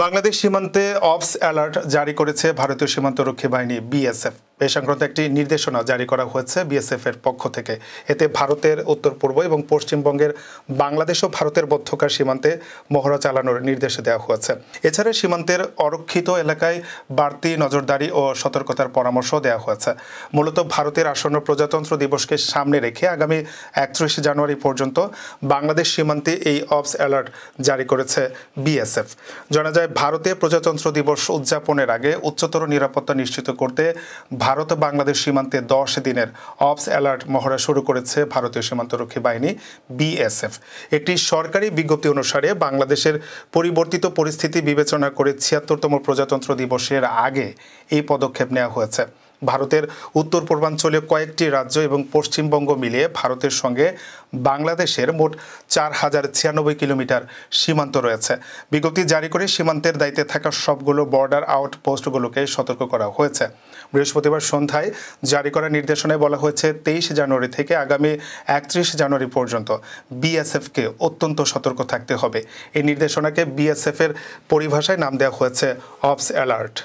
বাংলাদেশ সীমান্তে অবস অ্যালার্ট জারি করেছে ভারতীয় সীমান্তরক্ষী বাহিনী বিএসএফ। এ সংক্রান্ত একটি নির্দেশনা জারি করা হয়েছে বিএসএফ এর পক্ষ থেকে। এতে ভারতের উত্তর পূর্ব এবং পশ্চিমবঙ্গের বাংলাদেশ ও ভারতের মধ্যকার সীমান্তে মহড়া চালানোর নির্দেশ দেওয়া হয়েছে। এছাড়া সীমান্তের অরক্ষিত এলাকায় বাড়তি নজরদারি ও সতর্কতার পরামর্শ দেওয়া হয়েছে। মূলত ভারতের আসন্ন প্রজাতন্ত্র দিবসকে সামনে রেখে আগামী 31 জানুয়ারি পর্যন্ত বাংলাদেশ সীমান্তে এই অবস অ্যালার্ট জারি করেছে বিএসএফ। জানা যায়, ভারতে প্রজাতন্ত্র দিবস উদযাপনের আগে উচ্চতর নিরাপত্তা নিশ্চিত করতে ভারত বাংলাদেশ সীমান্তে 10 দিনের অবস অ্যালার্ট মহড়া শুরু করেছে ভারতীয় সীমান্তরক্ষী বাহিনী বিএসএফ। একটি সরকারি বিজ্ঞপ্তি অনুসারে বাংলাদেশের পরিবর্তিত পরিস্থিতি বিবেচনা করে 76তম প্রজাতন্ত্র দিবসের আগে এই পদক্ষেপ নেওয়া হয়েছে। ভারতের উত্তর পূর্বাঞ্চলীয় কয়েকটি রাজ্য এবং পশ্চিমবঙ্গ মিলিয়ে ভারতের সঙ্গে বাংলাদেশের মোট 4096 কিলোমিটার সীমান্ত রয়েছে। বিজ্ঞপ্তি জারি করে সীমান্তের দায়িত্বে থাকা সবগুলো বর্ডার আউটপোস্টগুলোকে সতর্ক করা হয়েছে। বৃহস্পতিবার সন্ধ্যায় জারি করা নির্দেশনায় বলা হয়েছে 23 জানুয়ারি থেকে আগামী 31 জানুয়ারি পর্যন্ত বিএসএফকে অত্যন্ত সতর্ক থাকতে হবে। এই নির্দেশনাকে বিএসএফ এর পরিভাষায় নাম দেওয়া হয়েছে অবস অ্যালার্ট।